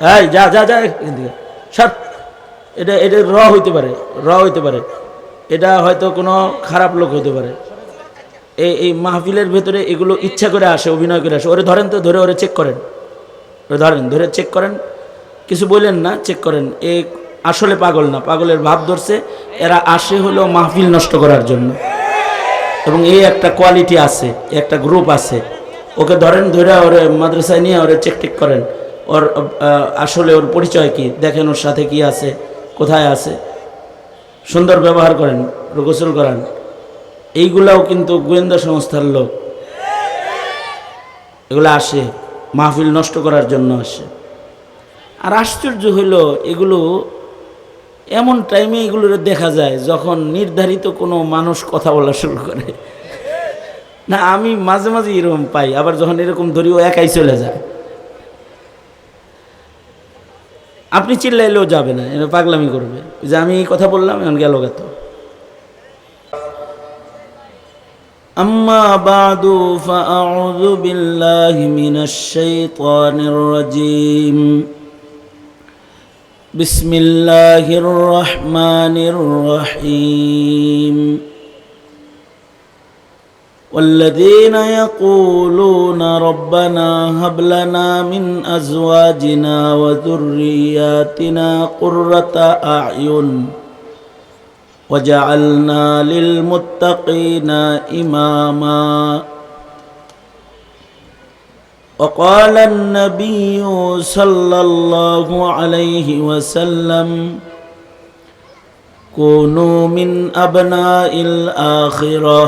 এই যা যা যা এখান থেকে সর। এটা এটা হইতে পারে, এটা হয়তো কোনো খারাপ লোক হইতে পারে। এই মাহফিলের ভেতরে এগুলো ইচ্ছা করে আসে, অভিনয় করে আসে। ওরে ধরেন তো, ধরে ওরে চেক করেন, ওরে ধরেন, ধরে চেক করেন, কিছু বললেন না, চেক করেন। এ আসলে পাগল না, পাগলের ভাব ধরছে। এরা আসে হলো মাহফিল নষ্ট করার জন্য, এবং এই একটা কোয়ালিটি আছে, একটা গ্রুপ আছে। ওকে ধরেন, ধরে ওরে মাদ্রাসায় নিয়ে ওরে চেক টেক করেন। ওর আসলে ওর পরিচয় কি দেখেন, ওর সাথে কি আছে, কোথায় আছে, সুন্দর ব্যবহার করেন, গোসল করান। এইগুলাও কিন্তু গোয়েন্দা সংস্থার লোক। এগুলো আসে মাহফিল নষ্ট করার জন্য আসে। আর আশ্চর্য হইল, এগুলো এমন টাইমে এগুলো দেখা যায় যখন নির্ধারিত কোনো মানুষ কথা বলা শুরু করে। না, আমি মাঝে মাঝে এরকম পাই, আবার যখন এরকম ধরি ও একাই চলে যায়। আপনি চিল্লাইলেও যাবে না, এটা পাগলামি করবে যে আমি এই কথা বললাম, এখন গেল গেত। أما بعد فأعوذ بالله من الشيطان الرجيم. بسم الله الرحمن الرحيم. والذين يقولون ربنا هب لنا من أزواجنا وذرياتنا قرة أعين وجعلنا للمتقين إماما. وقال النبي صلى الله عليه وسلم كونوا من أبناء الآخرة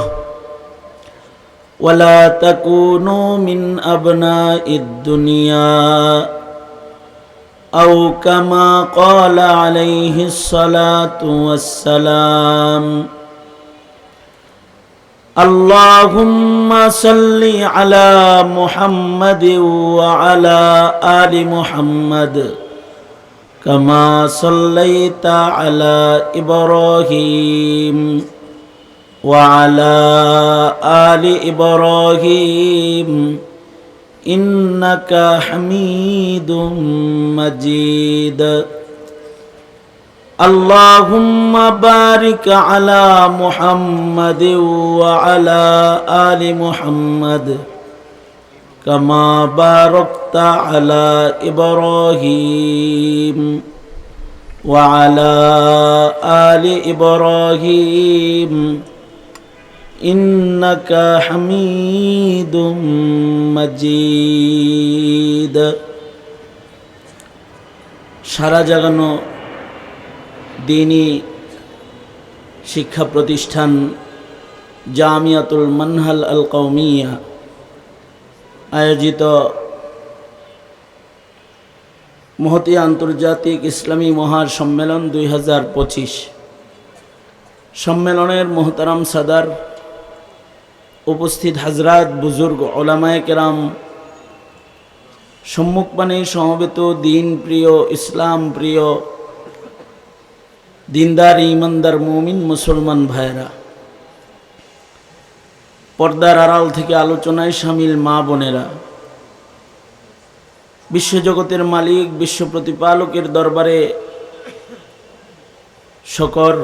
ولا تكونوا من أبناء الدنيا، أو كما قال عليه الصلاة والسلام. اللهم صل على محمد وعلى آل محمد كما صليت على إبراهيم وعلى آل إبراهيم إنك حميد مجيد. اللهم بارك على محمد وعلى آل محمد كما باركت على إبراهيم وعلى آل إبراهيم إنك حميد مجيد. সারা জাগানো দ্বীনি শিক্ষা প্রতিষ্ঠান জামিয়াতুল মানহাল আল কওমিয়া আয়োজিত মহতী আন্তর্জাতিক ইসলামী মহাসম্মেলন 2025 সম্মেলনের মোহতারাম সাদার, উপস্থিত হাজরাত, বুজুর্গ, ওলামায়ে কেরাম, সম্মুখপানে সমবেত দিন প্রিয়, ইসলাম প্রিয়, দিনদার ইমানদার মুমিন মুসলমান ভাইরা, পর্দার আড়াল থেকে আলোচনায় শামিল মা বোনেরা, বিশ্বজগতের মালিক, বিশ্ব প্রতিপালকের দরবারে শকর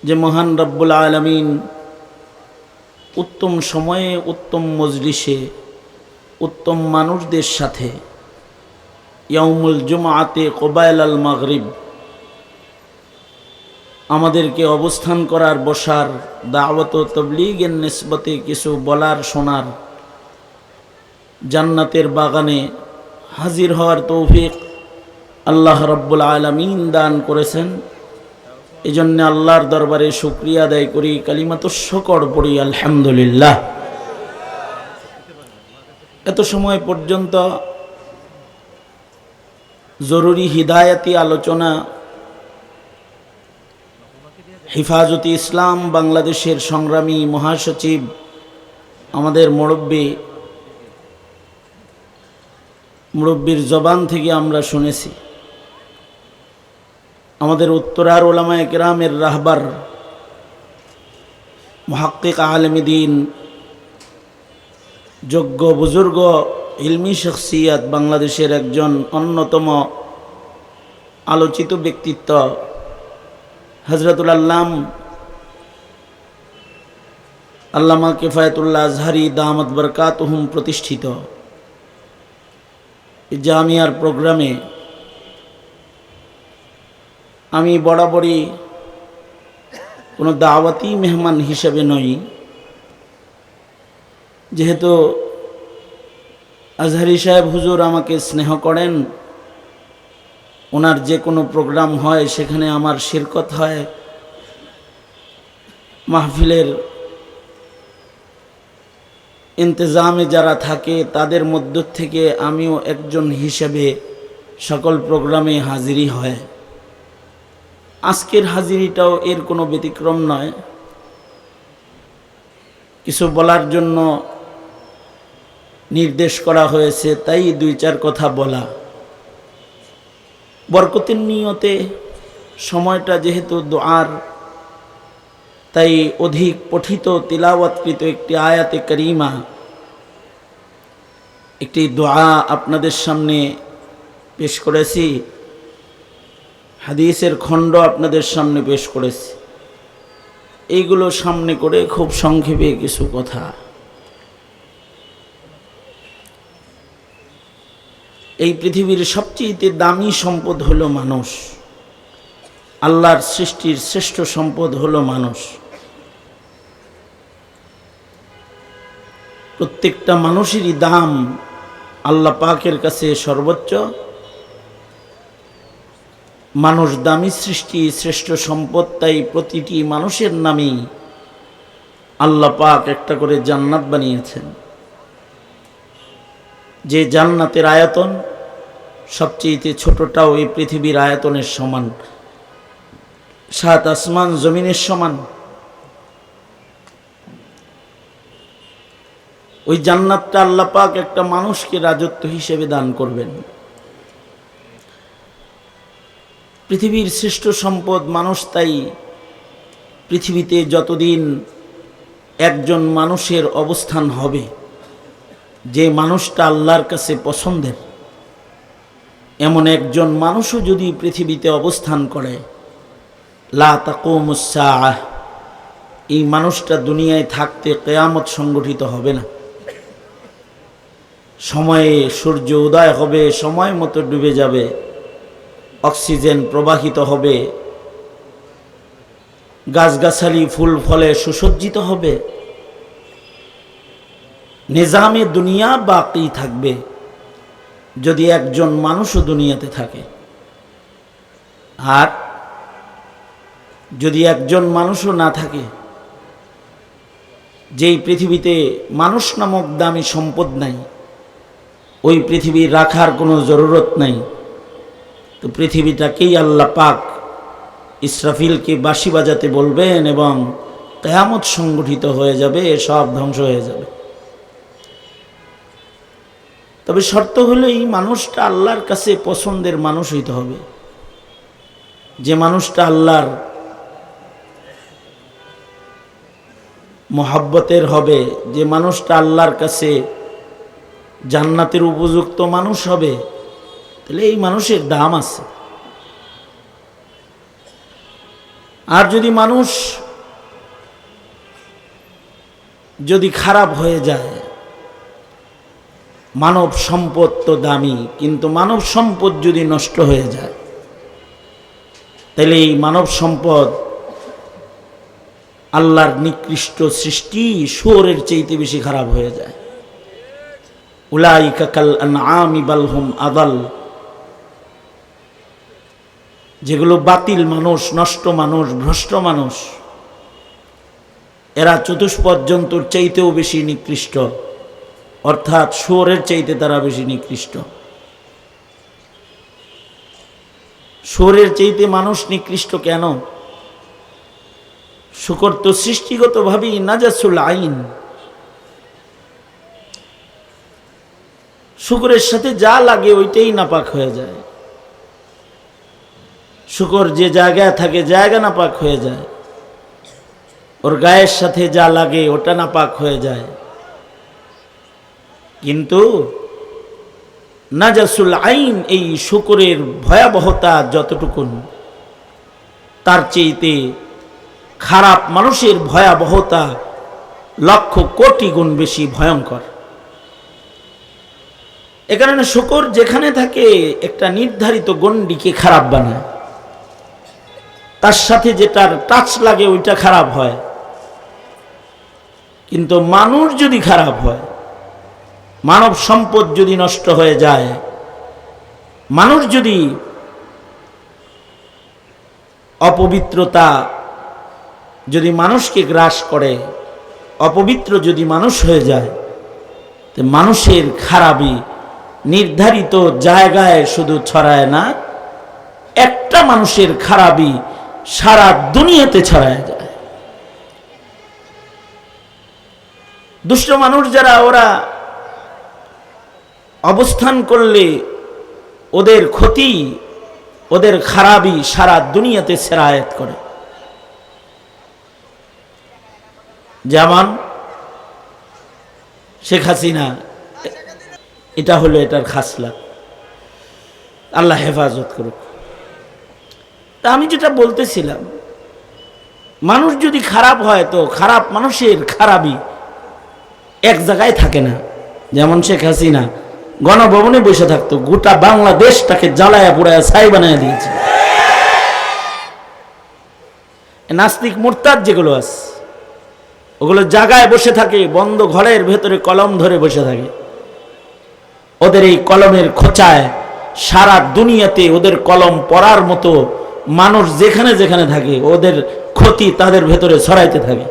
যে মহান রব্বুল আলামিন উত্তম সময়ে, উত্তম মজলিসে, উত্তম মানুষদের সাথে ইয়াউমুল জুমআতে ক্বাবাইল আল মাগরিব আমাদেরকে অবস্থান করার, বসার, দাওয়াত ও তাবলীগের নিসবতে কিছু বলার, শোনার, জান্নাতের বাগানে হাজির হওয়ার তৌফিক আল্লাহ রব্বুল আলামিন দান করেছেন। এজন্য আল্লাহর দরবারে শুকরিয়া আদায় করি, কালিমাতুশ শুকর পড়ি আলহামদুলিল্লাহ। এত সময় পর্যন্ত জরুরি হিদায়াতি আলোচনা হিফাজতে ইসলাম বাংলাদেশের সংগ্রামী মহাসচিব, আমাদের মুরব্বির জবান থেকে আমরা শুনেছি। আমাদের উত্তরার ওলামায়ে কেরামের রাহবার, মুহাক্কিক আলেম দ্বীন, যোগ্য বুজুর্গ ইলমি শখসিয়াত, বাংলাদেশের একজন অন্যতম আলোচিত ব্যক্তিত্ব হযরতুল আল্লামা কিফায়াতুল্লাহ আজহারি দামাত বরকাতুহুম প্রতিষ্ঠিত জামিয়ার প্রোগ্রামে আমি বরাবরই কোনো দাওয়াতি মেহমান হিসেবে নই, যেহেতু আজহারি সাহেব হুজুর আমাকে স্নেহ করেন, ওনার যে কোনো প্রোগ্রাম হয় সেখানে আমার শিরকত হয়, মাহফিলের ইন্তজামে যারা থাকে তাদের মধ্য থেকে আমিও একজন হিসেবে সকল প্রোগ্রামে হাজিরি হয়। আজকের হাজিরিটাও এর কোনো ব্যতিক্রম নয়। কিছু বলার জন্য নির্দেশ করা হয়েছে, তাই দুই চার কথা বলা। বরকতের নিয়তে সময়টা যেহেতু দোয়ার, তাই অধিক পঠিত তিলাওয়াতকৃত একটি আয়াতে করিমা, একটি দোয়া আপনাদের সামনে পেশ করেছি, হাদিসের খণ্ড আপনাদের সামনে পেশ করেছি। এইগুলো সামনে করে খুব সংক্ষেপে কিছু কথা। এই পৃথিবীর সবচেয়ে দামি সম্পদ হলো মানুষ। আল্লাহর সৃষ্টির শ্রেষ্ঠ সম্পদ হলো মানুষ। প্রত্যেকটা মানুষেরই দাম আল্লাহ পাকের কাছে সর্বোচ্চ। মানুষ দামি সৃষ্টি, শ্রেষ্ঠ সম্পদ, তাই প্রতিটি মানুষের নামেই আল্লাহ পাক একটা করে জান্নাত বানিয়েছেন, যে জান্নাতের আয়তন সবচেয়ে ছোটটাও এই পৃথিবীর আয়তনের সমান, 7 আসমান জমিনের সমান। ওই জান্নাতটা আল্লাহ পাক একটা মানুষকে রাজত্ব হিসেবে দান করবেন। পৃথিবীর শ্রেষ্ঠ সম্পদ মানুষ, তাই পৃথিবীতে যতদিন একজন মানুষের অবস্থান হবে, যে মানুষটা আল্লাহর কাছে পছন্দের, এমন একজন মানুষও যদি পৃথিবীতে অবস্থান করে, লা তাকুমুস সাআহ, এই মানুষটা দুনিয়ায় থাকতে কিয়ামত সংগঠিত হবে না। সময়ে সূর্য উদয় হবে, সময় মতো ডুবে যাবে, অক্সিজেন প্রবাহিত হবে, গাছগাছালি ফুল ফলে সুসজ্জিত হবে, নিজামে দুনিয়া বাকি থাকবে যদি একজন মানুষও দুনিয়াতে থাকে। আর যদি একজন মানুষও না থাকে, যেই পৃথিবীতে মানুষ নামক দামি সম্পদ নাই, ওই পৃথিবী রাখার কোনো জরুরত নাই। তো পৃথিবীটাকেই আল্লাহ পাক ইসরাফিলকে বাঁশি বাজাতে বলবেন এবং কিয়ামত সংগঠিত হয়ে যাবে, সব ধ্বংস হয়ে যাবে। তবে শর্ত হলো এই মানুষটা আল্লাহর কাছে পছন্দের মানুষ হইতে হবে, যে মানুষটা আল্লাহর মহব্বতের হবে, যে মানুষটা আল্লাহর কাছে জান্নাতের উপযুক্ত মানুষ হবে, তাহলে এই মানুষের দাম আছে। আর যদি মানুষ যদি খারাপ হয়ে যায়, মানব সম্পদ তো দামি, কিন্তু মানব সম্পদ যদি নষ্ট হয়ে যায়, তাহলে এই মানব সম্পদ আল্লাহর নিকৃষ্ট সৃষ্টি শুয়োরের চাইতে বেশি খারাপ হয়ে যায়। উলাইকা কাল আনআমি বাল হুম আদাল, যেগুলো বাতিল মানুষ, নষ্ট মানুষ, ভ্রষ্ট মানুষ, এরা চতুষ্পদ জন্তুর চাইতেও বেশি নিকৃষ্ট, অর্থাৎ শুয়োরের চাইতে তারা বেশি নিকৃষ্ট। শুয়োরের চাইতে মানুষ নিকৃষ্ট কেন? শুকর তো সৃষ্টিগতভাবেই নাজাসুল আইন, শুকরের সাথে যা লাগে ওইটাই নাপাক হয়ে যায়। শুকর যে জায়গায় থাকে জায়গা নাপাক হয়ে যায়, ওর গায়ের সাথে যা লাগে ওটা নাপাক হয়ে যায়। কিন্তু নাজাসুল আইন, এই শুকরের ভয়াবহতা যতটুকুন, তার চেয়েতে খারাপ মানুষের ভয়াবহতা লক্ষ কোটি গুণ বেশি ভয়ঙ্কর। এ কারণে শুকর যেখানে থাকে একটা নির্ধারিত গণ্ডিকে খারাপ বানায়, তার সাথে যেটার টাচ লাগে ওইটা খারাপ হয়। কিন্তু মানুষ যদি খারাপ হয়, মানব সম্পদ যদি নষ্ট হয়ে যায়, মানুষ যদি অপবিত্রতা যদি মানুষকে গ্রাস করে, অপবিত্র যদি মানুষ হয়ে যায়, তো মানুষের খারাপই নির্ধারিত জায়গায় শুধু ছড়ায় না, একটা মানুষের খারাপই সারা দুনিয়াতে ছড়ায় যায়। দুষ্ট মানুষ যারা, ওরা অবস্থান করলে ওদের ক্ষতি, ওদের খারাপই সারা দুনিয়াতে সেরায়াত করে। যেমন শেখ হাসিনা, এটা হলো এটার খাসলাত, আল্লাহ হেফাজত করুক। তা আমি যেটা বলতেছিলাম, মানুষ যদি খারাপ হয় তো খারাপ মানুষের খারাপই এক জায়গায় থাকে না। যেমন শেখ হাসিনা গণভবনে বসে থাকতো, গোটা বাংলাদেশটাকে জ্বালায়া পুড়ায়া ছাই বানায় দিয়েছে। নাস্তিক মুরতাদ যেগুলো আছে, ওগুলো জায়গায় বসে থাকে, বন্ধ ঘরের ভেতরে কলম ধরে বসে থাকে। ওদের এই কলমের খোঁচায় সারা দুনিয়াতে ওদের কলম পড়ার মতো মানুষ যেখানে যেখানে থাকে, ওদের ক্ষতি তাদের ভেতরে ছড়াইতে থাকে।